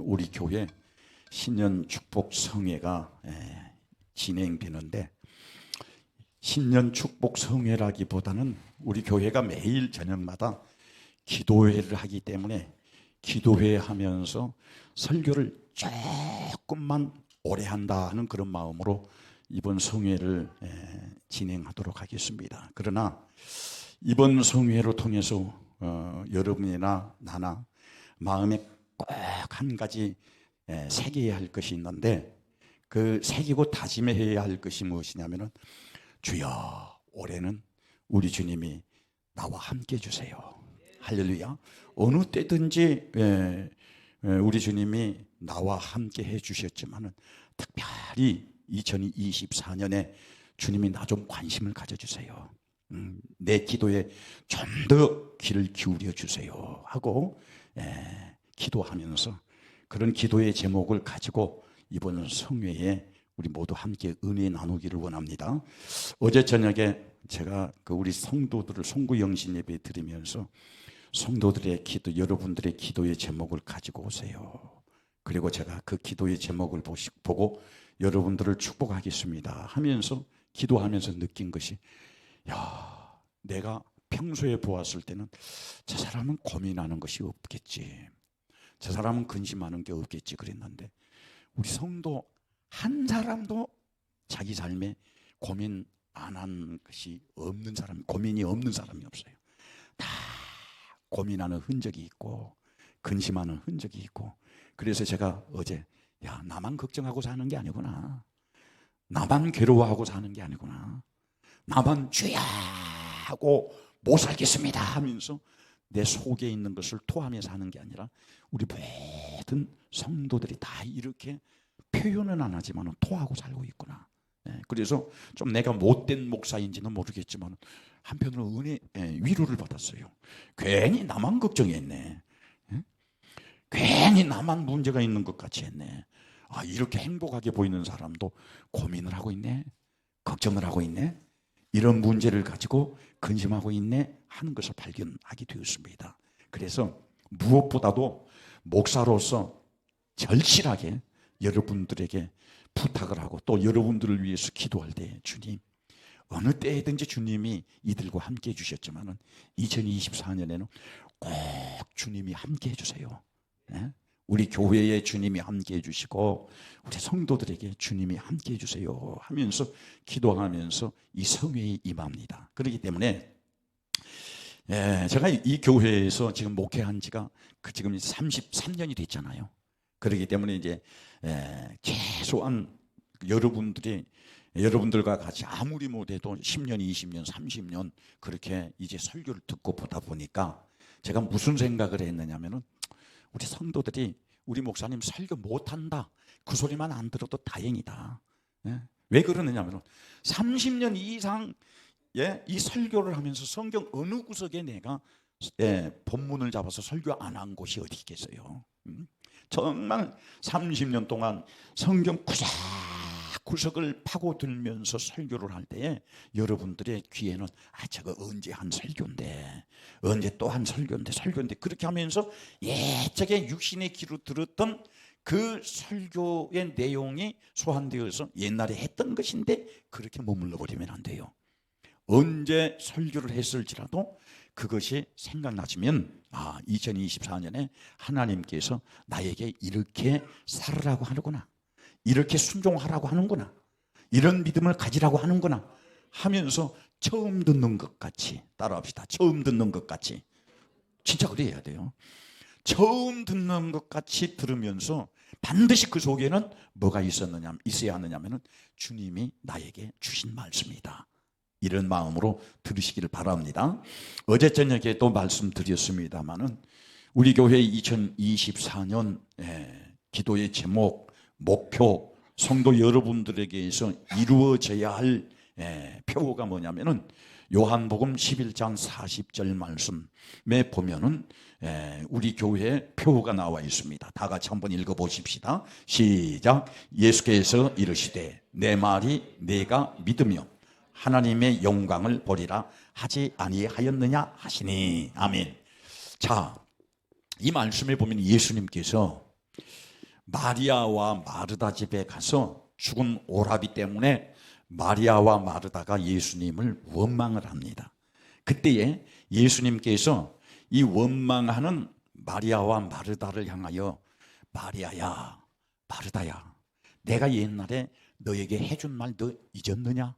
우리 교회 신년 축복 성회가 진행되는데, 신년 축복 성회라기보다는 우리 교회가 매일 저녁마다 기도회를 하기 때문에 기도회 하면서 설교를 조금만 오래 한다 하는 그런 마음으로 이번 성회를 진행하도록 하겠습니다. 그러나 이번 성회를 통해서 여러분이나 나나 마음에 꼭 한 가지 새겨야 할 것이 있는데, 그 새기고 다짐해야 할 것이 무엇이냐면은, 주여, 올해는 우리 주님이 나와 함께 해주세요. 할렐루야. 어느 때든지 우리 주님이 나와 함께 해주셨지만은, 특별히 2024년에 주님이 나 좀 관심을 가져주세요. 내 기도에 좀 더 귀를 기울여 주세요 하고 기도하면서, 그런 기도의 제목을 가지고 이번 성회에 우리 모두 함께 은혜 나누기를 원합니다. 어제 저녁에 제가 우리 성도들을 송구 영신 예배 드리면서 성도들의 기도, 여러분들의 기도의 제목을 가지고 오세요. 그리고 제가 그 기도의 제목을 보고 여러분들을 축복하겠습니다 하면서 기도하면서 느낀 것이, 야, 내가 평소에 보았을 때는 저 사람은 고민하는 것이 없겠지, 저 사람은 근심하는 게 없겠지 그랬는데, 우리 성도 한 사람도 자기 삶에 고민 안 한 것이 없는 사람, 고민이 없는 사람이 없어요. 다 고민하는 흔적이 있고 근심하는 흔적이 있고. 그래서 제가 어제, 야, 나만 걱정하고 사는 게 아니구나, 나만 괴로워하고 사는 게 아니구나, 나만 주야 하고 못 살겠습니다 하면서 내 속에 있는 것을 토하며 사는 게 아니라, 우리 모든 성도들이 다 이렇게 표현은 안 하지만 토하고 살고 있구나. 그래서 좀 내가 못된 목사인지는 모르겠지만 한편으로 위로를 받았어요. 괜히 나만 걱정했네, 괜히 나만 문제가 있는 것 같이 했네. 아, 이렇게 행복하게 보이는 사람도 고민을 하고 있네, 걱정을 하고 있네, 이런 문제를 가지고 근심하고 있네 하는 것을 발견하게 되었습니다. 그래서 무엇보다도 목사로서 절실하게 여러분들에게 부탁을 하고, 또 여러분들을 위해서 기도할 때, 주님, 어느 때든지 주님이 이들과 함께 해주셨지만 2024년에는 꼭 주님이 함께 해주세요. 우리 교회에 주님이 함께 해주시고 우리 성도들에게 주님이 함께 해주세요 하면서 기도하면서 이 성회에 임합니다. 그렇기 때문에 제가 이 교회에서 지금 목회한 지가 지금 33년이 됐잖아요. 그렇기 때문에 이제 최소한 여러분들과 같이 아무리 못해도 10년, 20년, 30년 그렇게 이제 설교를 듣고 보다 보니까, 제가 무슨 생각을 했느냐면은, 우리 성도들이 우리 목사님 설교 못한다, 그 소리만 안 들어도 다행이다. 왜 그러느냐면 30년 이상 이 설교를 하면서 성경 어느 구석에 내가 본문을 잡아서 설교 안 한 곳이 어디 있겠어요. 정말 30년 동안 성경 구석을 파고들면서 설교를 할 때에 여러분들의 귀에는, 아, 저거 언제 한 설교인데, 언제 또 한 설교인데 그렇게 하면서 옛적에 육신의 귀로 들었던 그 설교의 내용이 소환되어서 옛날에 했던 것인데 그렇게 머물러 버리면 안 돼요. 언제 설교를 했을지라도 그것이 생각나시면, 아, 2024년에 하나님께서 나에게 이렇게 살으라고 하는구나, 이렇게 순종하라고 하는구나, 이런 믿음을 가지라고 하는구나 하면서 처음 듣는 것 같이 따라합시다. 처음 듣는 것 같이. 진짜 그래야 돼요. 처음 듣는 것 같이 들으면서 반드시 그 속에는 뭐가 있어야 하느냐면은, 주님이 나에게 주신 말씀이다, 이런 마음으로 들으시기를 바랍니다. 어제 저녁에 또 말씀드렸습니다마는, 우리 교회 2024년 기도의 제목, 목표, 성도 여러분들에게서 이루어져야 할 표가 뭐냐면은, 요한복음 11장 40절 말씀에 보면은 우리 교회에 표가 나와 있습니다. 다 같이 한번 읽어보십시다. 시작. 예수께서 이르시되 내 말이 내가 믿으며 하나님의 영광을 보리라 하지 아니하였느냐 하시니. 아멘. 자, 이 말씀에 보면 예수님께서 마리아와 마르다 집에 가서 죽은 오라비 때문에 마리아와 마르다가 예수님을 원망을 합니다. 그때에 예수님께서 이 원망하는 마리아와 마르다를 향하여 마리아야, 마르다야, 내가 옛날에 너에게 해준 말 너 잊었느냐?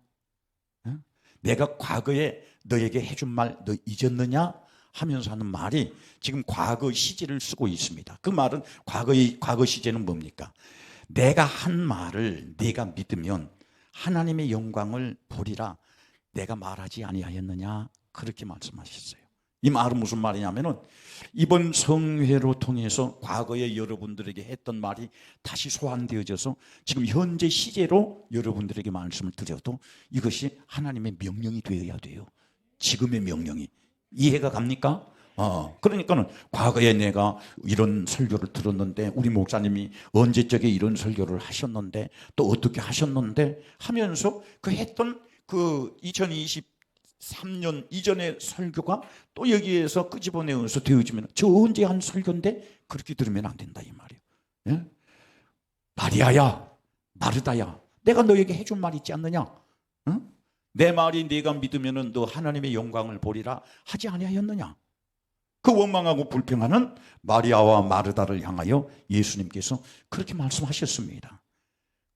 응? 내가 과거에 너에게 해준 말 너 잊었느냐? 하면서 하는 말이 지금 과거 시제를 쓰고 있습니다. 그 말은 과거 시제는 뭡니까? 내가 한 말을 네가 믿으면 하나님의 영광을 보리라 내가 말하지 아니하였느냐? 그렇게 말씀하셨어요. 이 말은 무슨 말이냐면은 이번 성회로 통해서 과거에 여러분들에게 했던 말이 다시 소환되어져서 지금 현재 시제로 여러분들에게 말씀을 드려도 이것이 하나님의 명령이 되어야 돼요. 지금의 명령이. 이해가 갑니까? 그러니까는 과거에 내가 이런 설교를 들었는데 우리 목사님이 언제적에 이런 설교를 하셨는데 또 어떻게 하셨는데 하면서 그 했던 그 2023년 이전의 설교가 또 여기에서 끄집어내어서 되어지면 저 언제 한 설교인데 그렇게 들으면 안 된다 이 말이에요. 예? 마리아야, 마르다야, 내가 너에게 해준 말 있지 않느냐? 응? 내 말이 네가 믿으면 너 하나님의 영광을 보리라 하지 아니하였느냐? 그 원망하고 불평하는 마리아와 마르다를 향하여 예수님께서 그렇게 말씀하셨습니다.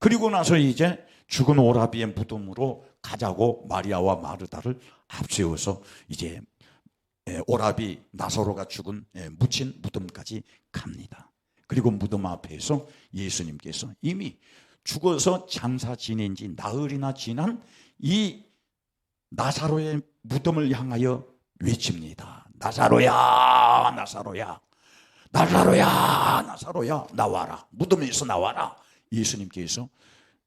그리고 나서 이제 죽은 오라비의 무덤으로 가자고 마리아와 마르다를 앞세워서 이제 오라비 나사로가 죽은 묻힌 무덤까지 갑니다. 그리고 무덤 앞에서 예수님께서 이미 죽어서 장사 지낸 지 나흘이나 지난 이 나사로의 무덤을 향하여 외칩니다. 나사로야, 나사로야, 나사로야, 나사로야, 나와라. 무덤에서 나와라. 예수님께서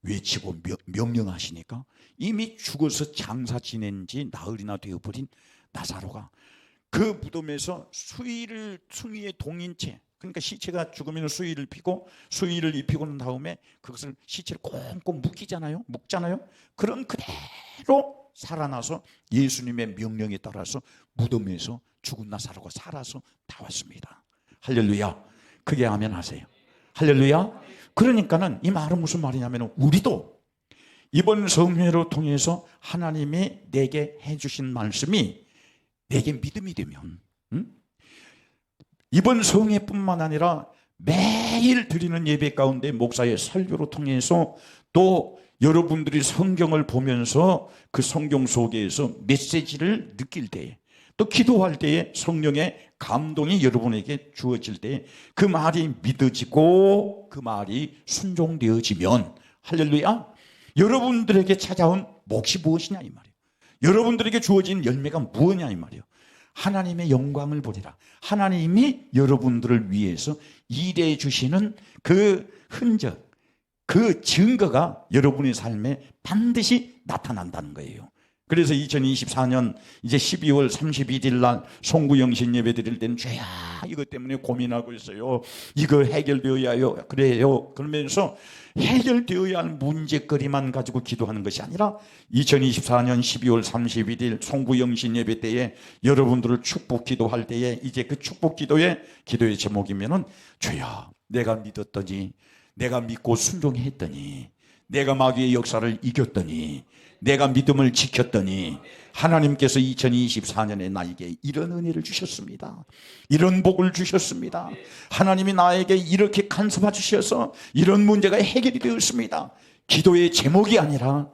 외치고 명령하시니까 이미 죽어서 장사 지낸 지 나흘이나 되어버린 나사로가 그 무덤에서 수의의 동인체, 그러니까 시체가 죽으면 수의를 피고 수의를 입히고 난 다음에 그것을 시체를 꽁꽁 묶잖아요. 그런 그대로 살아나서 예수님의 명령에 따라서 무덤에서 죽은 나사로가 살아서 나왔습니다. 할렐루야. 그게 아멘 하세요. 할렐루야. 그러니까는 이 말은 무슨 말이냐면 우리도 이번 성회를 통해서 하나님이 내게 해주신 말씀이 내게 믿음이 되면 이번 성회뿐만 아니라 매일 드리는 예배 가운데 목사의 설교를 통해서 또 여러분들이 성경을 보면서 그 성경 속에서 메시지를 느낄 때에 또 기도할 때에 성령의 감동이 여러분에게 주어질 때에 그 말이 믿어지고 그 말이 순종되어지면 할렐루야, 여러분들에게 찾아온 몫이 무엇이냐 이 말이에요. 여러분들에게 주어진 열매가 무엇이냐 이 말이에요. 하나님의 영광을 보리라. 하나님이 여러분들을 위해서 일해 주시는 그 흔적, 그 증거가 여러분의 삶에 반드시 나타난다는 거예요. 그래서 2024년 이제 12월 31일 날 송구영신 예배 드릴 때는 죄야 이것 때문에 고민하고 있어요. 이거 해결되어야 해요. 그래요. 그러면서 해결되어야 할 문제거리만 가지고 기도하는 것이 아니라 2024년 12월 31일 송구영신 예배 때에 여러분들을 축복 기도할 때에 이제 그 축복 기도의 제목이면은 죄야 내가 믿었더니 내가 믿고 순종했더니 내가 마귀의 역사를 이겼더니 내가 믿음을 지켰더니 하나님께서 2024년에 나에게 이런 은혜를 주셨습니다. 이런 복을 주셨습니다. 하나님이 나에게 이렇게 간섭해 주셔서 이런 문제가 해결이 되었습니다. 기도의 제목이 아니라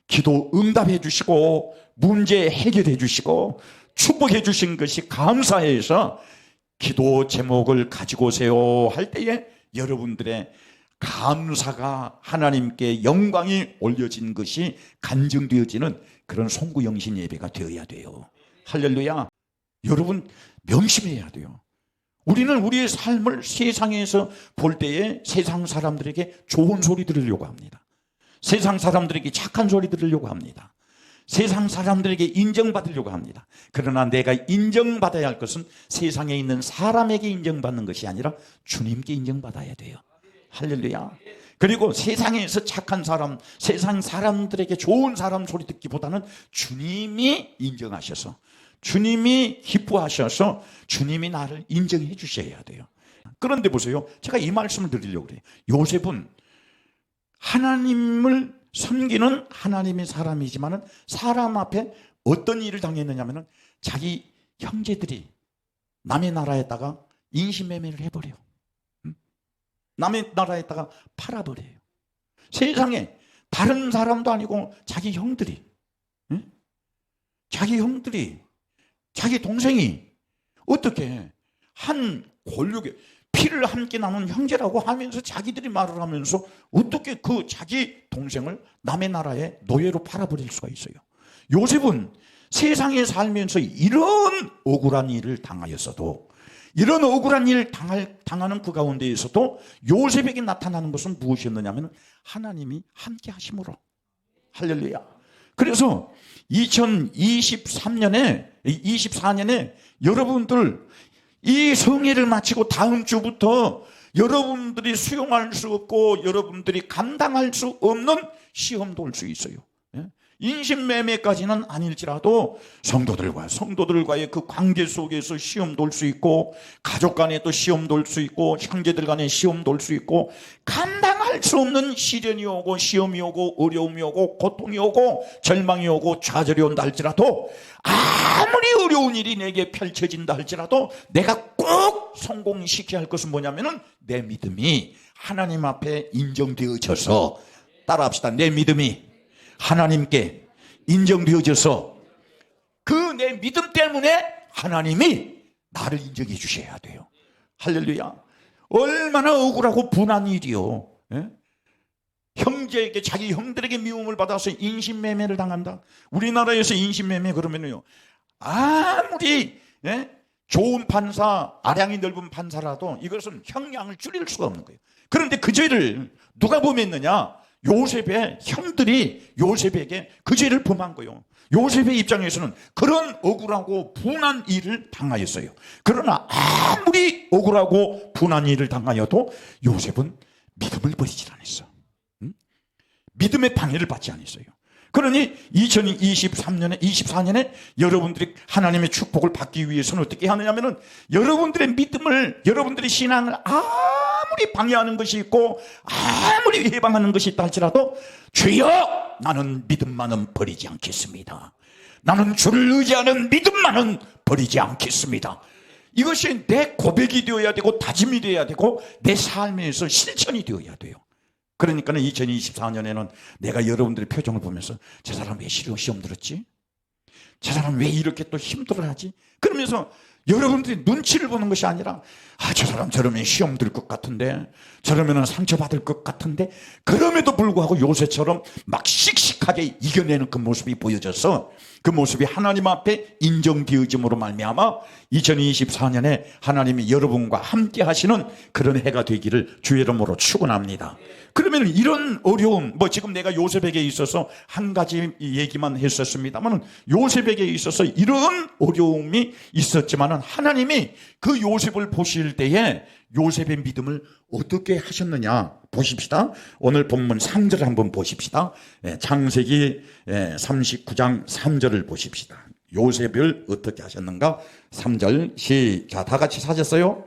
기도 응답해 주시고 문제 해결해 주시고 축복해 주신 것이 감사해서 기도 제목을 가지고 오세요 할 때에 여러분들의 감사가 하나님께 영광이 올려진 것이 간증되어지는 그런 송구영신 예배가 되어야 돼요. 할렐루야. 여러분 명심해야 돼요. 우리는 우리의 삶을 세상에서 볼 때에 세상 사람들에게 좋은 소리 들으려고 합니다. 세상 사람들에게 착한 소리 들으려고 합니다. 세상 사람들에게 인정받으려고 합니다. 그러나 내가 인정받아야 할 것은 세상에 있는 사람에게 인정받는 것이 아니라 주님께 인정받아야 돼요. 할렐루야. 그리고 세상에서 착한 사람, 세상 사람들에게 좋은 사람 소리 듣기보다는 주님이 인정하셔서 주님이 기뻐하셔서 주님이 나를 인정해 주셔야 돼요. 그런데 보세요. 제가 이 말씀을 드리려고 그래요. 요셉은 하나님을 섬기는 하나님의 사람이지만은 사람 앞에 어떤 일을 당했느냐면은 자기 형제들이 남의 나라에다가 인신매매를 해버려요. 남의 나라에다가 팔아버려요. 세상에 다른 사람도 아니고 자기 형들이, 자기 동생이 어떻게 한 권력에 피를 함께 나눈 형제라고 하면서 자기들이 말을 하면서 어떻게 그 자기 동생을 남의 나라에 노예로 팔아버릴 수가 있어요. 요셉은 세상에 살면서 이런 억울한 일을 당하였어도, 이런 억울한 일을 당하는 그 가운데에서도 요셉에게 나타나는 것은 무엇이었느냐면 하나님이 함께 하심으로. 할렐루야. 그래서 2024년에 여러분들 이 성회를 마치고 다음 주부터 여러분들이 수용할 수 없고 여러분들이 감당할 수 없는 시험도 올 수 있어요. 인신매매까지는 아닐지라도 성도들과의 그 관계 속에서 시험도 올 수 있고, 가족 간에 또 시험도 올 수 있고, 형제들 간에 시험도 올 수 있고, 감당할 수 없는 시련이 오고 시험이 오고 어려움이 오고 고통이 오고 절망이 오고 좌절이 온다 할지라도, 아무리 어려운 일이 내게 펼쳐진다 할지라도 내가 꼭 성공시켜야 할 것은 뭐냐면은 내 믿음이 하나님 앞에 인정되어져서, 따라합시다. 내 믿음이 하나님께 인정되어져서 그 내 믿음 때문에 하나님이 나를 인정해 주셔야 돼요. 할렐루야. 얼마나 억울하고 분한 일이요. 형제에게, 자기 형들에게 미움을 받아서 인신매매를 당한다. 우리나라에서 인신매매 그러면요, 아무리 좋은 판사, 아량이 넓은 판사라도 이것은 형량을 줄일 수가 없는 거예요. 그런데 그 죄를 누가 범했느냐? 요셉의 형들이 요셉에게 그 죄를 범한 거예요. 요셉의 입장에서는 그런 억울하고 분한 일을 당하였어요. 그러나 아무리 억울하고 분한 일을 당하여도 요셉은 믿음을 버리질 않았어. 믿음의 방해를 받지 않았어요. 그러니 2024년에 여러분들이 하나님의 축복을 받기 위해서는 어떻게 하느냐면은 여러분들의 믿음을, 여러분들의 신앙을 아무리 방해하는 것이 있고 아무리 해방하는 것이 있다 할지라도, 주여 나는 믿음만은 버리지 않겠습니다. 나는 주를 의지하는 믿음만은 버리지 않겠습니다. 이것이 내 고백이 되어야 되고 다짐이 되어야 되고 내 삶에서 실천이 되어야 돼요. 그러니까는 2024년에는 내가 여러분들의 표정을 보면서 저 사람 왜 시험 들었지? 저 사람 왜 이렇게 또 힘들어하지? 그러면서 여러분들이 눈치를 보는 것이 아니라, 저 사람 저러면 시험 들 것 같은데, 저러면 상처받을 것 같은데, 그럼에도 불구하고 요새처럼 막 씩씩하게 이겨내는 그 모습이 보여져서 그 모습이 하나님 앞에 인정되어짐으로 말미암아 2024년에 하나님이 여러분과 함께 하시는 그런 해가 되기를 주의 이름으로 축원합니다. 그러면 이런 어려움, 지금 내가 요셉에게 있어서 한 가지 얘기만 했었습니다만, 요셉에게 있어서 이런 어려움이 있었지만 하나님이 그 요셉을 보실 때에 요셉의 믿음을 어떻게 하셨느냐 보십시다. 오늘 본문 3절을 한번 보십시다. 창세기 39장 3절을 보십시다. 요셉을 어떻게 하셨는가? 3절 시작. 다 같이 사셨어요?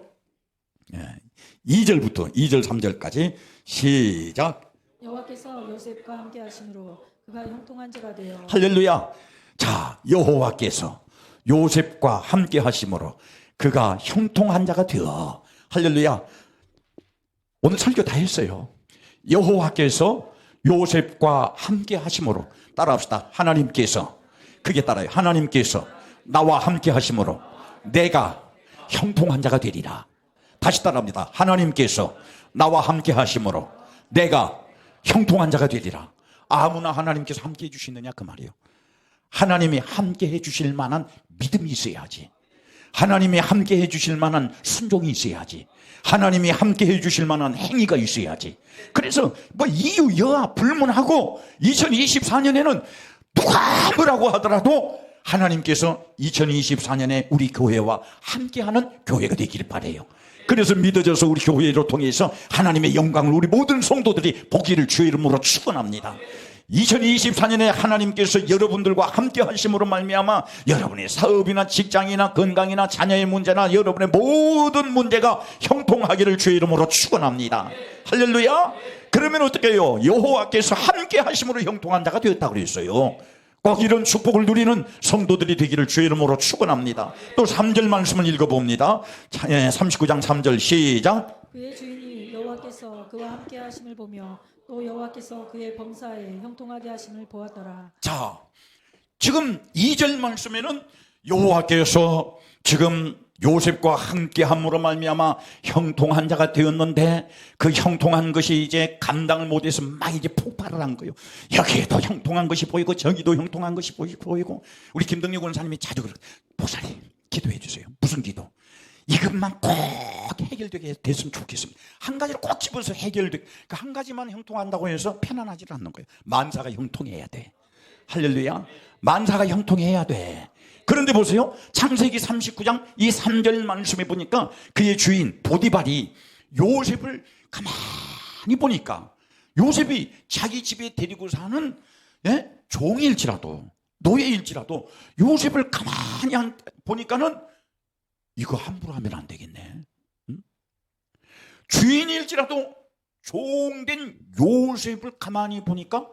2절 3절까지 시작. 여호와께서 요셉과 함께 하심으로 그가 형통한 자가 되어. 할렐루야. 자, 여호와께서 요셉과 함께 하심으로 그가 형통한 자가 되어. 할렐루야. 오늘 설교 다 했어요. 여호와께서 요셉과 함께 하심으로. 따라합시다. 하나님께서, 그게 따라요. 하나님께서 나와 함께 하심으로 내가 형통한 자가 되리라. 다시 따라합니다. 하나님께서 나와 함께 하심으로 내가 형통한 자가 되리라. 아무나 하나님께서 함께 해주시느냐 그 말이에요. 하나님이 함께 해주실 만한 믿음이 있어야지. 하나님이 함께 해주실 만한 순종이 있어야지. 하나님이 함께 해주실 만한 행위가 있어야지. 그래서 이유 여하 불문하고 2024년에는 누가 뭐라고 하더라도 하나님께서 2024년에 우리 교회와 함께하는 교회가 되기를 바라요. 그래서 믿어져서 우리 교회로 통해서 하나님의 영광을 우리 모든 성도들이 보기를 주의 이름으로 축원합니다. 2024년에 하나님께서 여러분들과 함께 하심으로 말미암아 여러분의 사업이나 직장이나 건강이나 자녀의 문제나 여러분의 모든 문제가 형통하기를 주의 이름으로 축원합니다. 할렐루야. 그러면 어떻게 해요? 여호와께서 함께 하심으로 형통한 자가 되었다고 그랬어요. 꼭 이런 축복을 누리는 성도들이 되기를 주의 이름으로 축원합니다. 또 3절 말씀을 읽어봅니다. 39장 3절 시작. 그의 주인이 여호와께서 그와 함께 하심을 보며 또 여호와께서 그의 범사에 형통하게 하심을 보았더라. 자, 지금 2절 말씀에는 여호와께서 지금 요셉과 함께함으로 말미암아 형통한 자가 되었는데 그 형통한 것이 이제 감당을 못해서 막 이제 폭발을 한 거예요. 여기에도 형통한 것이 보이고 저기도 형통한 것이 보이고 우리 김덕리 권사님이 자주 그래요. 목사님 기도해 주세요. 무슨 기도? 이것만 꼭 해결되게 됐으면 좋겠습니다. 한 가지를 꼭 집어서 해결되게 그 한 가지만 형통한다고 해서 편안하지 않는 거예요. 만사가 형통해야 돼. 할렐루야. 만사가 형통해야 돼. 그런데 보세요. 창세기 39장 이 3절 말씀에 보니까 그의 주인 보디발이 요셉을 가만히 보니까 요셉이 자기 집에 데리고 사는 종일지라도 노예일지라도 요셉을 가만히 보니까는 이거 함부로 하면 안 되겠네. 응? 주인일지라도 종된 요셉을 가만히 보니까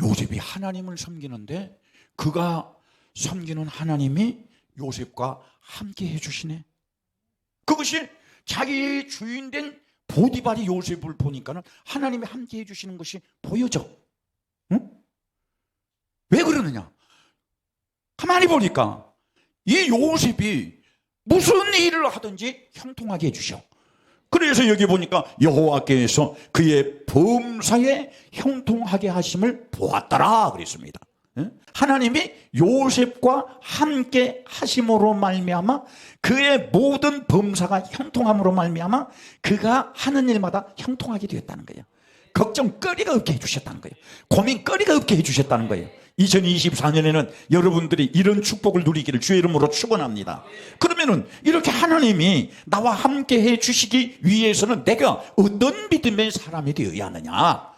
요셉이 하나님을 섬기는데 그가 섬기는 하나님이 요셉과 함께 해주시네. 그것이 자기 주인된 보디발이 요셉을 보니까는 하나님이 함께 해주시는 것이 보여져. 응? 왜 그러느냐? 가만히 보니까 이 요셉이 무슨 일을 하든지 형통하게 해주셔. 그래서 여기 보니까 여호와께서 그의 범사에 형통하게 하심을 보았더라 그랬습니다. 하나님이 요셉과 함께 하심으로 말미암아 그의 모든 범사가 형통함으로 말미암아 그가 하는 일마다 형통하게 되었다는 거예요. 걱정거리가 없게 해주셨다는 거예요. 고민거리가 없게 해주셨다는 거예요. 2024년에는 여러분들이 이런 축복을 누리기를 주의 이름으로 축원합니다. 그러면은 이렇게 하나님이 나와 함께 해주시기 위해서는 내가 어떤 믿음의 사람이 되어야 하느냐?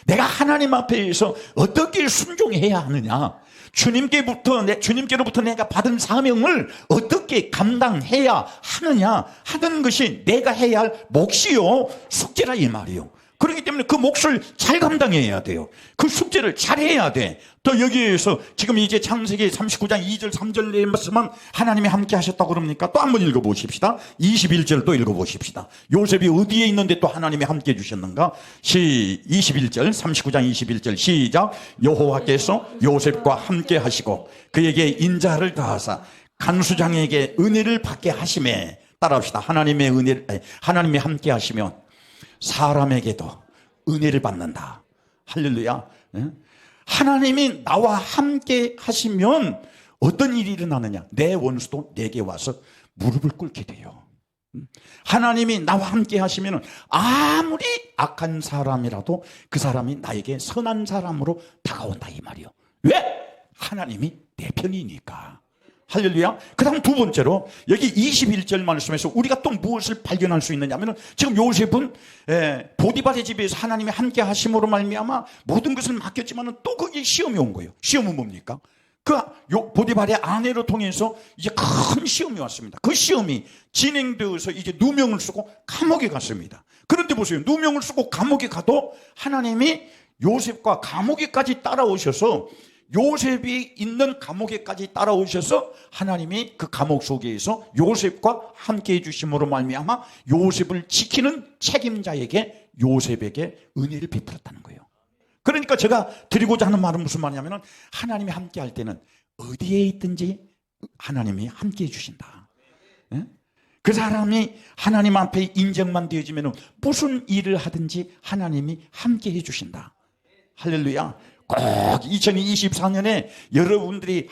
내가 하나님 앞에서 어떻게 순종해야 하느냐? 주님께로부터 내가 받은 사명을 어떻게 감당해야 하느냐 하는 것이 내가 해야 할 몫이요 숙제라 이 말이요. 그렇기 때문에 그 몫을 잘 감당해야 돼요. 그 숙제를 잘 해야 돼. 또 여기에서 지금 이제 창세기 39장 2절 3절 말씀은 하나님이 함께 하셨다고 그럽니까? 또 한번 읽어보십시다. 21절 또 읽어보십시다. 요셉이 어디에 있는데 또 하나님이 함께 해주셨는가? 21절 39장 21절 시작. 여호와께서 요셉과 함께 하시고 그에게 인자를 다하사 간수장에게 은혜를 받게 하심에 따라합시다. 하나님이 함께 하시면 사람에게도 은혜를 받는다. 할렐루야. 하나님이 나와 함께 하시면 어떤 일이 일어나느냐? 내 원수도 내게 와서 무릎을 꿇게 돼요. 하나님이 나와 함께 하시면 아무리 악한 사람이라도 그 사람이 나에게 선한 사람으로 다가온다 이 말이요. 왜? 하나님이 내 편이니까. 할렐루야. 그 다음 두 번째로 여기 21절 말씀에서 우리가 또 무엇을 발견할 수 있느냐 하면 지금 요셉은 보디발의 집에서 하나님이 함께 하심으로 말미암아 모든 것을 맡겼지만 또 거기에 시험이 온 거예요. 시험은 뭡니까? 보디발의 아내로 통해서 이제 큰 시험이 왔습니다. 그 시험이 진행되어서 이제 누명을 쓰고 감옥에 갔습니다. 그런데 보세요. 누명을 쓰고 감옥에 가도 하나님이 요셉과 감옥에까지 따라오셔서 요셉이 있는 감옥에까지 따라오셔서 하나님이 그 감옥 속에서 요셉과 함께 해주심으로 말미암아 요셉을 지키는 책임자에게 요셉에게 은혜를 베풀었다는 거예요. 그러니까 제가 드리고자 하는 말은 무슨 말이냐면 하나님이 함께 할 때는 어디에 있든지 하나님이 함께 해주신다. 그 사람이 하나님 앞에 인정만 되어지면 무슨 일을 하든지 하나님이 함께 해주신다. 할렐루야. 꼭 2024년에 여러분들이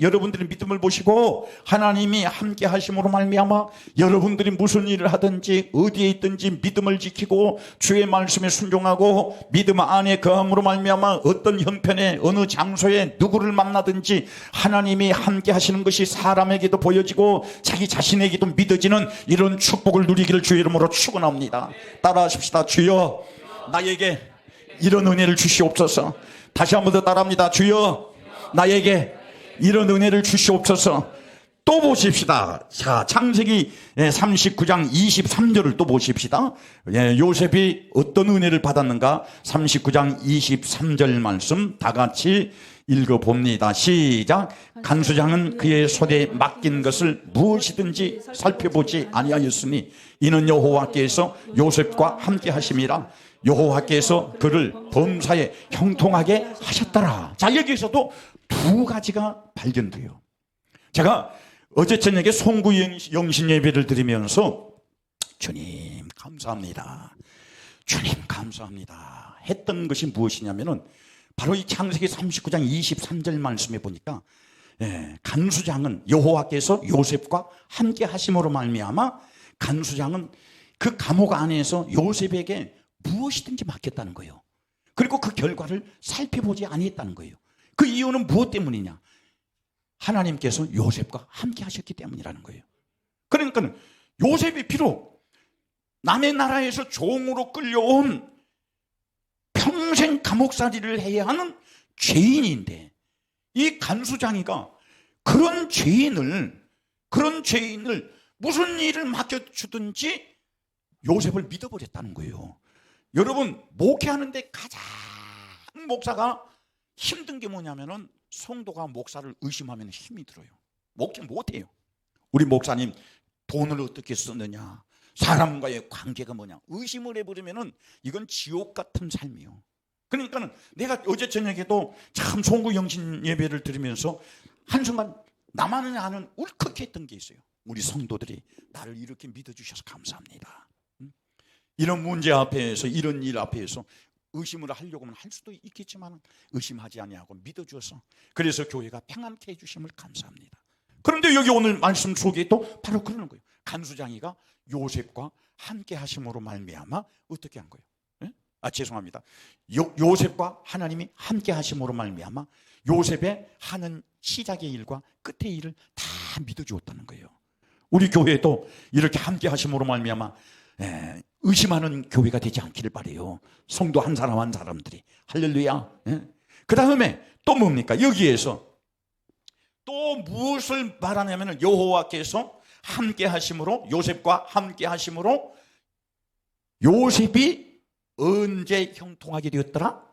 여러분들의 믿음을 보시고 하나님이 함께 하심으로 말미암아 여러분들이 무슨 일을 하든지 어디에 있든지 믿음을 지키고 주의 말씀에 순종하고 믿음 안에 거함으로 말미암아 어떤 형편에 어느 장소에 누구를 만나든지 하나님이 함께 하시는 것이 사람에게도 보여지고 자기 자신에게도 믿어지는 이런 축복을 누리기를 주의 이름으로 축원합니다. 따라하십시다. 주여 나에게 이런 은혜를 주시옵소서. 다시 한 번 더 따라합니다. 주여 나에게 이런 은혜를 주시옵소서. 또 보십시다. 자, 창세기 39장 23절을 또 보십시다. 요셉이 어떤 은혜를 받았는가? 39장 23절 말씀 다 같이 읽어봅니다. 시작. 간수장은 그의 손에 맡긴 것을 무엇이든지 살펴보지 아니하였으니 이는 여호와께서 요셉과 함께 하심이라. 여호와께서 그를 범사에 형통하게 하셨더라. 자, 여기서도 두 가지가 발견돼요. 제가 어제 저녁에 송구 영신 예배를 드리면서 주님 감사합니다, 주님 감사합니다 했던 것이 무엇이냐면은 바로 이 창세기 39장 23절 말씀에 보니까 간수장은 여호와께서 요셉과 함께 하심으로 말미암아 간수장은 그 감옥 안에서 요셉에게 무엇이든지 맡겼다는 거예요. 그리고 그 결과를 살펴보지 아니했다는 거예요. 그 이유는 무엇 때문이냐? 하나님께서 요셉과 함께 하셨기 때문이라는 거예요. 그러니까 요셉이 비록 남의 나라에서 종으로 끌려온 평생 감옥살이를 해야 하는 죄인인데 이 간수장이가 그런 죄인을 무슨 일을 맡겨주든지 요셉을 믿어버렸다는 거예요. 여러분, 목회하는데 가장 목사가 힘든 게 뭐냐면은 성도가 목사를 의심하면 힘이 들어요. 목회 못해요. 우리 목사님 돈을 어떻게 쓰느냐, 사람과의 관계가 뭐냐, 의심을 해버리면은 이건 지옥 같은 삶이에요. 그러니까는 내가 어제 저녁에도 참 송구 영신 예배를 드리면서 한순간 나만은 아는 울컥했던 게 있어요. 우리 성도들이 나를 이렇게 믿어주셔서 감사합니다. 이런 문제 앞에서, 이런 일 앞에서 의심을 하려고 하면 할 수도 있겠지만 의심하지 아니하고 믿어주어서 그래서 교회가 평안케 해주심을 감사합니다. 그런데 여기 오늘 말씀 속에 또 바로 그러는 거예요. 간수장이가 요셉과 함께 하심으로 말미암아 어떻게 한 거예요? 죄송합니다. 요셉과 하나님이 함께 하심으로 말미암아 요셉의 하는 시작의 일과 끝의 일을 다 믿어주었다는 거예요. 우리 교회도 이렇게 함께 하심으로 말미암아 의심하는 교회가 되지 않기를 바라요. 성도 한 사람 한 사람들이. 할렐루야. 그 다음에 또 뭡니까? 여기에서 또 무엇을 말하냐면 여호와께서 함께 하심으로, 요셉과 함께 하심으로 요셉이 언제 형통하게 되었더라?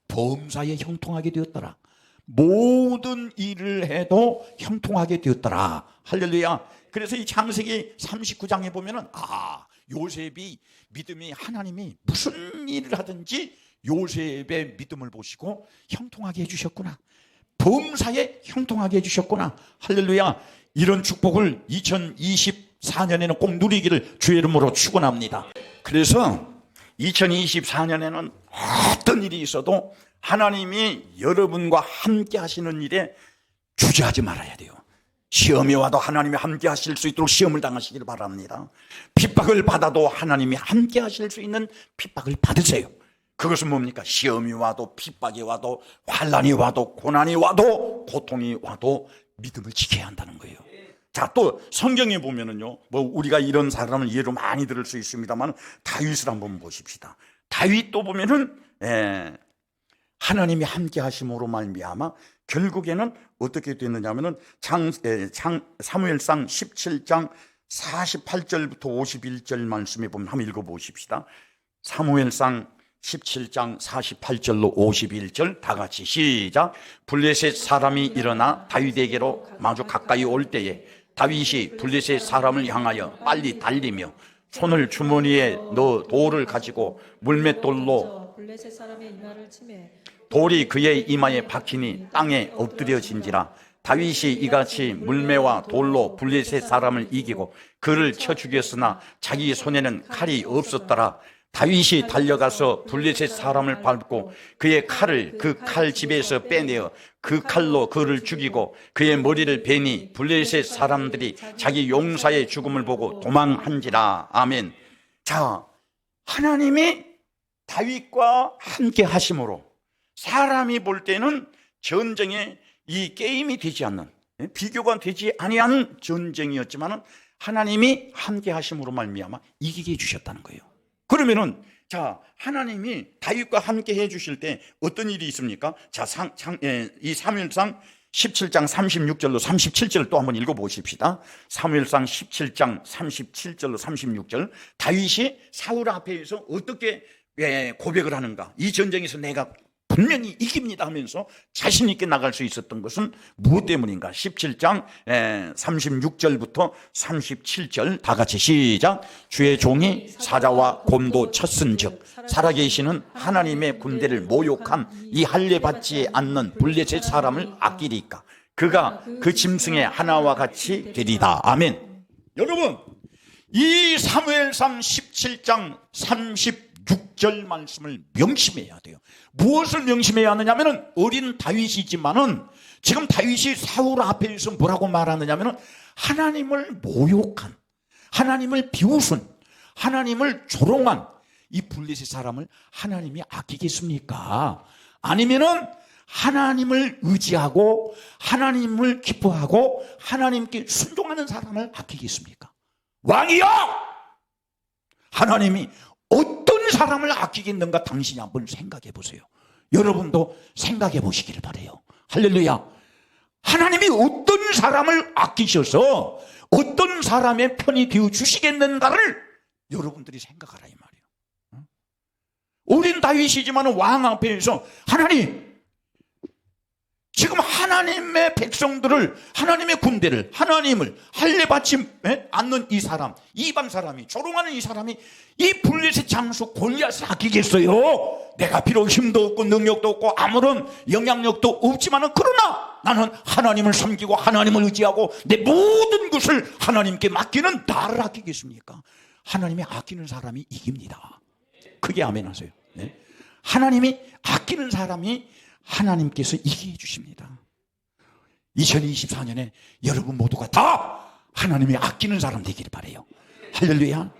범사에 형통하게 되었더라. 모든 일을 해도 형통하게 되었더라. 할렐루야. 그래서 이 창세기 39장에 보면은 요셉이 믿음이, 하나님이 무슨 일을 하든지 요셉의 믿음을 보시고 형통하게 해주셨구나. 범사에 형통하게 해주셨구나. 할렐루야. 이런 축복을 2024년에는 꼭 누리기를 주의 이름으로 축원합니다. 그래서 2024년에는 어떤 일이 있어도 하나님이 여러분과 함께 하시는 일에 주저하지 말아야 돼요. 시험이 와도 하나님이 함께 하실 수 있도록 시험을 당하시길 바랍니다. 핍박을 받아도 하나님이 함께 하실 수 있는 핍박을 받으세요. 그것은 뭡니까? 시험이 와도, 핍박이 와도, 환난이 와도, 고난이 와도, 고통이 와도 믿음을 지켜야 한다는 거예요. 자, 또 성경에 보면은요, 우리가 이런 사람을 예로 많이 들을 수 있습니다만 다윗을 한번 보십시다. 다윗도 보면은 하나님이 함께 하심으로 말미암아 결국에는 어떻게 됐느냐면은 사무엘상 17장 48절부터 51절 말씀에 보면 한번 읽어보십시다. 사무엘상 17장 48절로 51절 다 같이 시작. 블레셋 사람이 일어나 다윗에게로 마주 가까이 올 때에 다윗이 블레셋 사람을 향하여 빨리 달리며 손을 주머니에 넣어 돌을 가지고 물맷돌로 블레셋 사람의 이마를 치매 돌이 그의 이마에 박히니 땅에 엎드려진지라. 다윗이 이같이 물매와 돌로 블레셋 사람을 이기고 그를 쳐 죽였으나 자기 손에는 칼이 없었더라. 다윗이 달려가서 블레셋 사람을 밟고 그의 칼을 그 칼 집에서 빼내어 그 칼로 그를 죽이고 그의 머리를 베니 블레셋 사람들이 자기 용사의 죽음을 보고 도망한지라. 아멘. 자, 하나님이 다윗과 함께 하심으로 사람이 볼 때는 전쟁에 이 게임이 되지 않는, 비교가 되지 아니하는 전쟁이었지만 하나님이 함께 하심으로 말미암아 이기게 해주셨다는 거예요. 그러면은 자, 하나님이 다윗과 함께 해주실 때 어떤 일이 있습니까? 자, 이 사무엘상 17장 36절로 37절 또 한번 읽어보십시다. 사무엘상 17장 37절로 36절. 다윗이 사울 앞에서 어떻게 고백을 하는가? 이 전쟁에서 내가 분명히 이깁니다 하면서 자신 있게 나갈 수 있었던 것은 무엇 때문인가? 17장 36절부터 37절 다 같이 시작. 주의 종이 사자와 곰도 쳤은즉 살아계시는 하나님의 군대를 모욕한 이 할례 받지 않는 블레셋 사람을 아끼리까? 그가 그 짐승의 하나와 같이 되리다. 아멘. 여러분, 이 사무엘상 17장 36절 말씀을 명심해야 돼요. 무엇을 명심해야 하느냐면은 어린 다윗이지만은 지금 다윗이 사울 앞에서 뭐라고 말하느냐면은 하나님을 모욕한, 하나님을 비웃은, 하나님을 조롱한 이 블레셋 사람을 하나님이 아끼겠습니까? 아니면은 하나님을 의지하고 하나님을 기뻐하고 하나님께 순종하는 사람을 아끼겠습니까? 왕이여! 하나님이 어떤 사람을 아끼겠는가 당신이 한번 생각해 보세요. 여러분도 생각해 보시기를 바라요. 할렐루야. 하나님이 어떤 사람을 아끼셔서 어떤 사람의 편이 되어 주시겠는가를 여러분들이 생각하라 이 말이에요. 어린 다윗이지만 왕 앞에서 하나님, 지금 하나님의 백성들을, 하나님의 군대를, 하나님을 할례 받지 않는 이 사람, 이방 사람이, 조롱하는 이 사람이 이 블레셋 장수 골리앗을 아끼겠어요? 내가 비록 힘도 없고 능력도 없고 아무런 영향력도 없지만은 그러나 나는 하나님을 섬기고 하나님을 의지하고 내 모든 것을 하나님께 맡기는 나를 아끼겠습니까? 하나님이 아끼는 사람이 이깁니다. 크게 아멘 하세요. 네? 하나님이 아끼는 사람이 하나님께서 이기해 주십니다. 2024년에 여러분 모두가 다 하나님이 아끼는 사람 되기를 바라요. 할렐루야.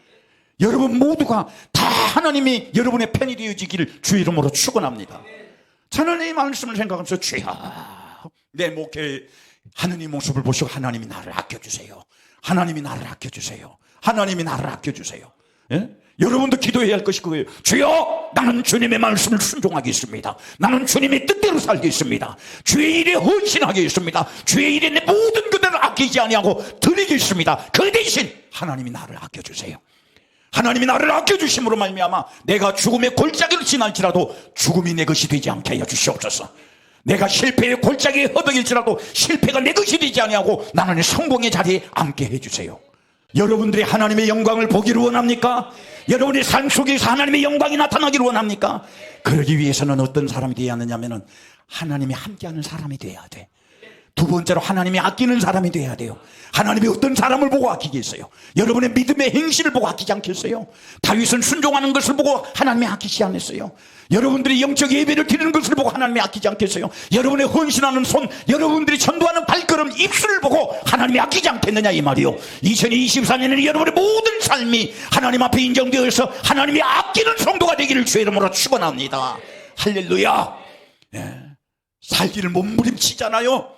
여러분 모두가 다 하나님이 여러분의 편이 되어지기를 주의 이름으로 축원합니다. 저는 이 말씀을 생각하면서 주여, 내 목회 하느님 모습을 보시고 하나님이 나를 아껴주세요. 하나님이 나를 아껴주세요. 하나님이 나를 아껴주세요. 예? 여러분도 기도해야 할 것이 그거예요. 주여, 나는 주님의 말씀을 순종하겠습니다. 나는 주님의 뜻대로 살겠습니다. 주의 일에 헌신하겠습니다. 주의 일에 내 모든 것들을 아끼지 아니하고 드리겠습니다. 그 대신 하나님이 나를 아껴주세요. 하나님이 나를 아껴주심으로 말미암아 내가 죽음의 골짜기를 지날지라도 죽음이 내 것이 되지 않게 하여 주시옵소서. 내가 실패의 골짜기에 허덕일지라도 실패가 내 것이 되지 아니하고 나는 성공의 자리에 앉게 해주세요. 여러분들이 하나님의 영광을 보기를 원합니까? 여러분의 삶 속에서 하나님의 영광이 나타나기를 원합니까? 그러기 위해서는 어떤 사람이 되어야 하느냐면은 하나님이 함께하는 사람이 되어야 돼. 두 번째로 하나님이 아끼는 사람이 되어야 돼요. 하나님이 어떤 사람을 보고 아끼겠어요? 여러분의 믿음의 행실을 보고 아끼지 않겠어요? 다윗은 순종하는 것을 보고 하나님이 아끼지 않았어요. 여러분들이 영적 예배를 드리는 것을 보고 하나님이 아끼지 않겠어요? 여러분의 헌신하는 손, 여러분들이 전도하는 발걸음, 입술을 보고 하나님이 아끼지 않겠느냐 이 말이요. 2024년에는 여러분의 모든 삶이 하나님 앞에 인정되어서 하나님이 아끼는 성도가 되기를 주의 이름으로 축원합니다. 할렐루야. 예. 살기를 몸부림치잖아요.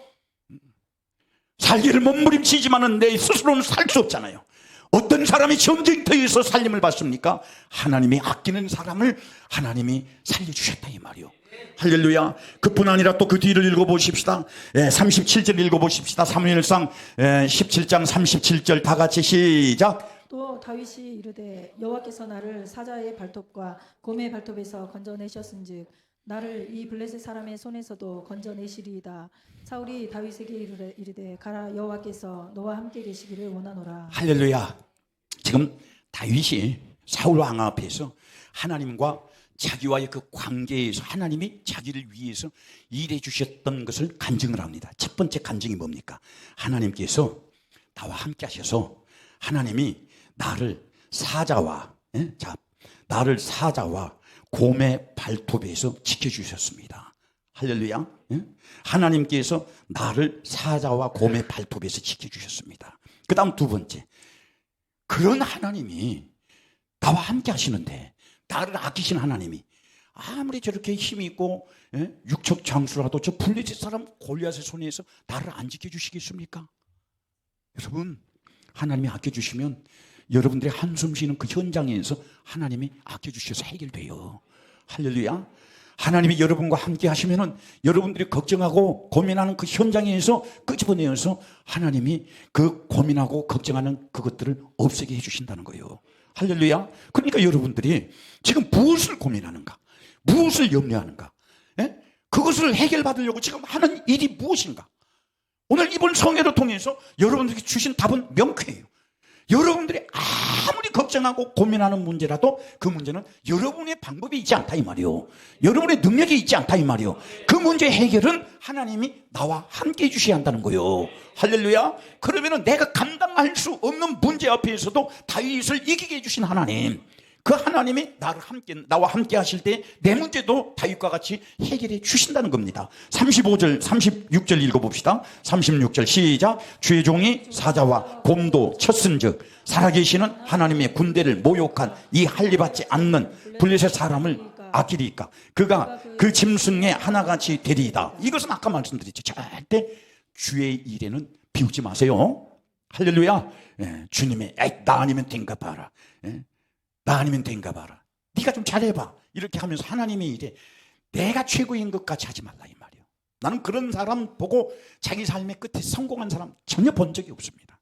살기를 몸부림치지만은 내 스스로는 살 수 없잖아요. 어떤 사람이 전쟁터에서 살림을 받습니까? 하나님이 아끼는 사람을 하나님이 살려주셨다 이 말이요. 할렐루야. 그뿐 아니라 또 그 뒤를 읽어보십시다. 37절 읽어보십시다. 사무엘상 17장 37절 다 같이 시작. 또 다윗이 이르되 여호와께서 나를 사자의 발톱과 곰의 발톱에서 건져내셨은즉 나를 이 블레셋 사람의 손에서도 건져내시리이다. 사울이 다윗에게 이르되 가라, 여호와께서 너와 함께 계시기를 원하노라. 할렐루야. 지금 다윗이 사울 왕 앞에서 하나님과 자기와의 그 관계에서 하나님이 자기를 위해서 일해 주셨던 것을 간증을 합니다. 첫 번째 간증이 뭡니까? 하나님께서 나와 함께 하셔서 하나님이 나를 사자와 곰의 발톱에서 지켜주셨습니다. 할렐루야. 하나님께서 나를 사자와 곰의 발톱에서 지켜주셨습니다. 그 다음 두 번째, 그런 하나님이 나와 함께 하시는데, 나를 아끼신 하나님이 아무리 저렇게 힘이 있고 육척 장수라도 저 블레셋 사람 골리앗의 손에서 나를 안 지켜주시겠습니까? 여러분, 하나님이 아껴주시면 여러분들이 한숨 쉬는 그 현장에서 하나님이 아껴주셔서 해결돼요. 할렐루야. 하나님이 여러분과 함께 하시면은 여러분들이 걱정하고 고민하는 그 현장에서 끄집어내어서 하나님이 그 고민하고 걱정하는 그것들을 없애게 해주신다는 거예요. 할렐루야. 그러니까 여러분들이 지금 무엇을 고민하는가, 무엇을 염려하는가, 예? 그것을 해결받으려고 지금 하는 일이 무엇인가. 오늘 이번 성회를 통해서 여러분들에게 주신 답은 명쾌해요. 여러분들이 아무리 걱정하고 고민하는 문제라도 그 문제는 여러분의 방법이 있지 않다 이 말이요, 여러분의 능력이 있지 않다 이 말이요. 그 문제 해결은 하나님이 나와 함께 해주셔야 한다는 거예요. 할렐루야. 그러면은 내가 감당할 수 없는 문제 앞에서도 다윗을 이기게 해주신 하나님, 그 하나님이 나와 함께 하실 때 내 문제도 다윗과 같이 해결해 주신다는 겁니다. 35절 36절 읽어봅시다. 36절 시작. 주의 종이 사자와 곰도 쳤은즉 살아계시는 하나님의 군대를 모욕한 이 할례받지 않는 블레셋 사람을 아끼리까 그가 그 짐승의 하나같이 되리이다. 이것은 아까 말씀드렸죠. 절대 주의 일에는 비우지 마세요. 할렐루야. 예, 주님의 나 아니면 된가 봐라, 예, 나 아니면 된가 봐라, 네가 좀 잘해봐, 이렇게 하면서 하나님의 일에 내가 최고인 것까지 하지 말라 이 말이에요. 나는 그런 사람 보고 자기 삶의 끝에 성공한 사람 전혀 본 적이 없습니다.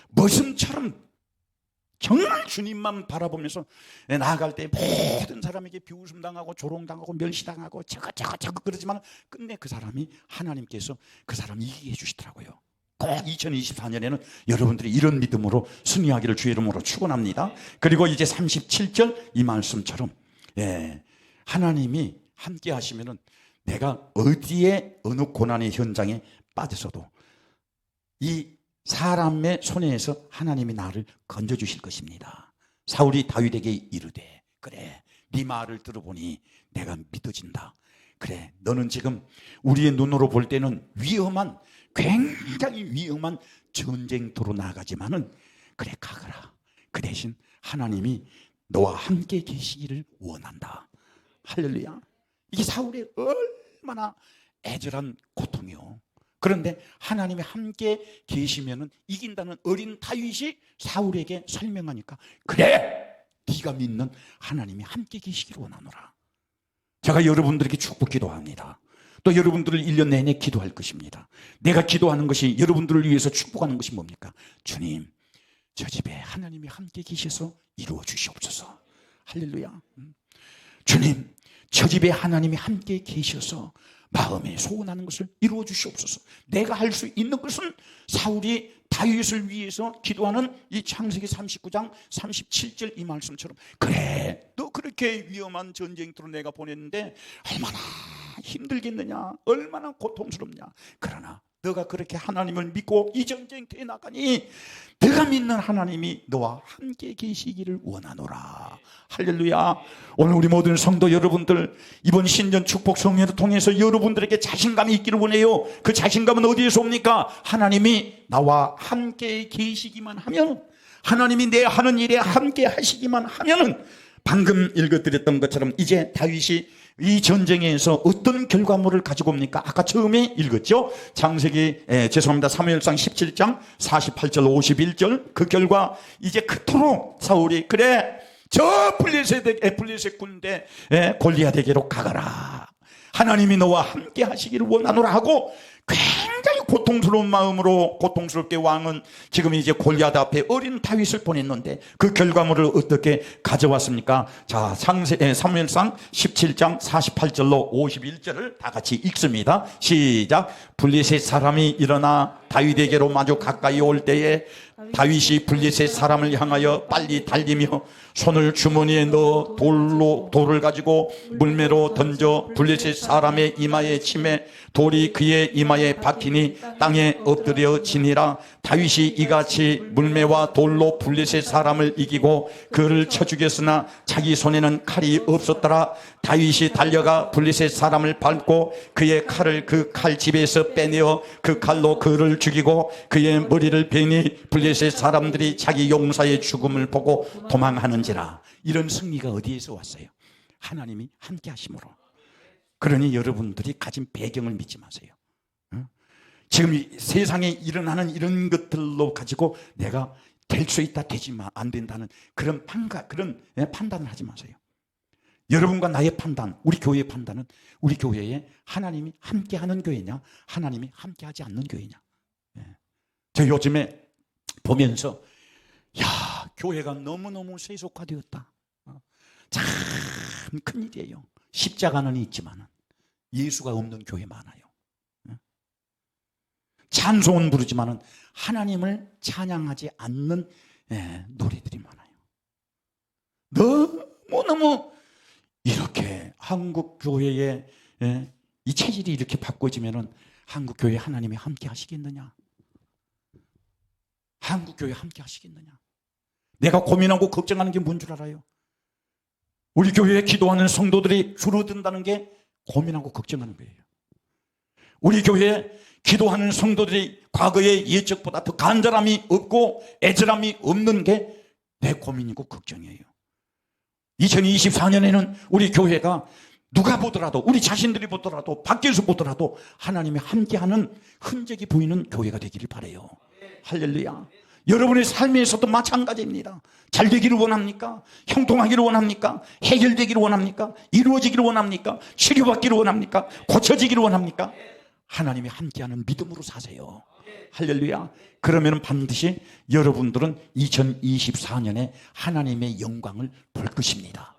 머슴처럼 정말 주님만 바라보면서 나아갈 때 모든 사람에게 비웃음당하고 조롱당하고 멸시당하고 저거 그러지만 끝내 그 사람이 하나님께서 그 사람 이기게 해주시더라고요. 꼭 2024년에는 여러분들이 이런 믿음으로 승리하기를 주의 이름으로 축원합니다. 그리고 이제 37절 이 말씀처럼, 예, 하나님이 함께 하시면은 내가 어디에 어느 고난의 현장에 빠져서도 이 사람의 손에서 하나님이 나를 건져주실 것입니다. 사울이 다윗에게 이르되 그래, 네 말을 들어보니 내가 믿어진다. 그래, 너는 지금 우리의 눈으로 볼 때는 위험한, 굉장히 위험한 전쟁터로 나가지만은 그래 가거라. 그 대신 하나님이 너와 함께 계시기를 원한다. 할렐루야. 이게 사울의 얼마나 애절한 고통이요. 그런데 하나님이 함께 계시면은 이긴다는 어린 다윗이 사울에게 설명하니까 그래, 네가 믿는 하나님이 함께 계시기를 원하노라. 제가 여러분들에게 축복 기도합니다. 또 여러분들을 1년 내내 기도할 것입니다. 내가 기도하는 것이 여러분들을 위해서 축복하는 것이 뭡니까? 주님, 저 집에 하나님이 함께 계셔서 이루어 주시옵소서. 할렐루야. 주님, 저 집에 하나님이 함께 계셔서 마음에 소원하는 것을 이루어 주시옵소서. 내가 할 수 있는 것은 사울이 다윗을 위해서 기도하는 이 창세기 39장 37절 이 말씀처럼 그래, 너 그렇게 위험한 전쟁터로 내가 보냈는데 얼마나 힘들겠느냐, 얼마나 고통스럽냐. 그러나 너가 그렇게 하나님을 믿고 이 전쟁터에 나가니 너가 믿는 하나님이 너와 함께 계시기를 원하노라. 할렐루야. 오늘 우리 모든 성도 여러분들, 이번 신년 축복 성회를 통해서 여러분들에게 자신감이 있기를 원해요. 그 자신감은 어디에서 옵니까? 하나님이 나와 함께 계시기만 하면, 하나님이 내 하는 일에 함께 하시기만 하면은, 방금 읽어드렸던 것처럼 이제 다윗이 이 전쟁에서 어떤 결과물을 가지고 옵니까? 아까 처음에 읽었죠? 창세기, 사무엘상 17장 48절 51절 그 결과 이제 그토록 사울이 그래, 저 블레셋 군대 골리앗에게로 가거라. 하나님이 너와 함께 하시기를 원하노라 하고 굉장히 고통스러운 마음으로, 고통스럽게 왕은 지금 이제 골리앗 앞에 어린 다윗을 보냈는데 그 결과물을 어떻게 가져왔습니까? 자, 사무엘상 17장 48절로 51절을 다 같이 읽습니다. 시작. 블레셋 사람이 일어나 다윗에게로 마주 가까이 올 때에 다윗이 블레셋 사람을 향하여 빨리 달리며 손을 주머니에 넣어 돌을 가지고 물매로 던져 블레셋 사람의 이마에 치매 돌이 그의 이마에 박히니 땅에 엎드려 지니라. 다윗이 이같이 물매와 돌로 블레셋 사람을 이기고 그를 쳐 죽였으나 자기 손에는 칼이 없었더라. 다윗이 달려가 블레셋 사람을 밟고 그의 칼을 그 칼집에서 빼내어 그 칼로 그를 죽이고 그의 머리를 베니 블레셋 사람들이 자기 용사의 죽음을 보고 도망하는지라. 이런 승리가 어디에서 왔어요? 하나님이 함께 하심으로. 그러니 여러분들이 가진 배경을 믿지 마세요. 지금 이 세상에 일어나는 이런 것들로 가지고 내가 될 수 있다, 되지만 안 된다는 그런 판단을 하지 마세요. 여러분과 나의 판단, 우리 교회의 판단은 우리 교회에 하나님이 함께하는 교회냐, 하나님이 함께하지 않는 교회냐. 저 요즘에 보면서 교회가 너무너무 세속화되었다. 참 큰일이에요. 십자가는 있지만 예수가 없는 교회 많아요. 찬송은 부르지만 하나님을 찬양하지 않는 노래들이 많아요. 너무너무 이렇게 한국 교회의 이 체질이 이렇게 바꿔지면 한국 교회 하나님이 함께 하시겠느냐? 한국 교회 함께 하시겠느냐? 내가 고민하고 걱정하는 게 뭔 줄 알아요? 우리 교회에 기도하는 성도들이 줄어든다는 게 고민하고 걱정하는 거예요. 우리 교회에 기도하는 성도들이 과거의 예적보다 더 간절함이 없고 애절함이 없는 게 내 고민이고 걱정이에요. 2024년에는 우리 교회가 누가 보더라도, 우리 자신들이 보더라도, 밖에서 보더라도 하나님이 함께하는 흔적이 보이는 교회가 되기를 바라요. 할렐루야. 여러분의 삶에서도 마찬가지입니다. 잘 되기를 원합니까? 형통하기를 원합니까? 해결되기를 원합니까? 이루어지기를 원합니까? 치료받기를 원합니까? 고쳐지기를 원합니까? 하나님이 함께하는 믿음으로 사세요. 할렐루야. 그러면 반드시 여러분들은 2024년에 하나님의 영광을 볼 것입니다.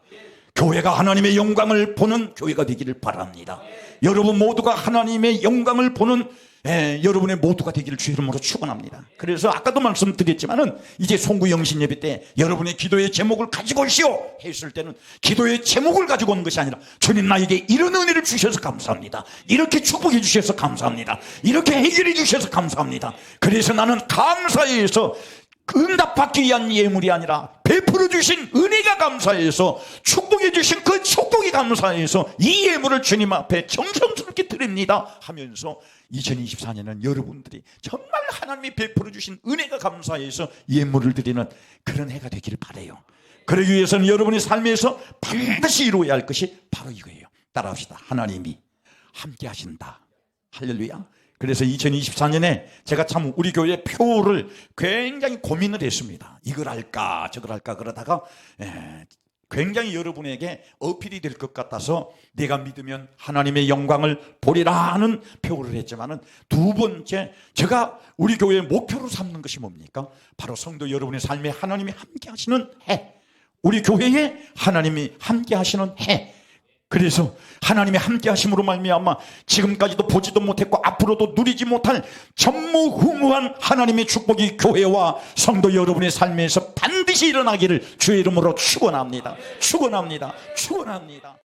교회가 하나님의 영광을 보는 교회가 되기를 바랍니다. 여러분 모두가 하나님의 영광을 보는 여러분의 모두가 되기를 주의 이름으로 축원합니다. 그래서 아까도 말씀드렸지만은 이제 송구영신 예배 때 여러분의 기도의 제목을 가지고 오시오 했을 때는 기도의 제목을 가지고 오는 것이 아니라 주님 나에게 이런 은혜를 주셔서 감사합니다. 이렇게 축복해 주셔서 감사합니다. 이렇게 해결해 주셔서 감사합니다. 그래서 나는 감사해서 응답받기 위한 예물이 아니라 베풀어 주신 은혜가 감사해서 축복해 주신 그 축복이 감사해서 이 예물을 주님 앞에 정성스럽게 드립니다 하면서 2024년은 여러분들이 정말 하나님이 베풀어 주신 은혜가 감사해서 예물을 드리는 그런 해가 되기를 바라요. 그러기 위해서는 여러분의 삶에서 반드시 이루어야 할 것이 바로 이거예요. 따라합시다. 하나님이 함께 하신다. 할렐루야. 그래서 2024년에 제가 참 우리 교회 표를 굉장히 고민을 했습니다. 이걸 할까 저걸 할까 그러다가 굉장히 여러분에게 어필이 될 것 같아서 내가 믿으면 하나님의 영광을 보리라 하는 표를 했지만은 두 번째 제가 우리 교회의 목표로 삼는 것이 뭡니까? 바로 성도 여러분의 삶에 하나님이 함께 하시는 해, 우리 교회에 하나님이 함께 하시는 해. 그래서 하나님의 함께 하심으로 말미암아 지금까지도 보지도 못했고 앞으로도 누리지 못할 전무후무한 하나님의 축복이 교회와 성도 여러분의 삶에서 반드시 일어나기를 주의 이름으로 축원합니다. 축원합니다. 축원합니다.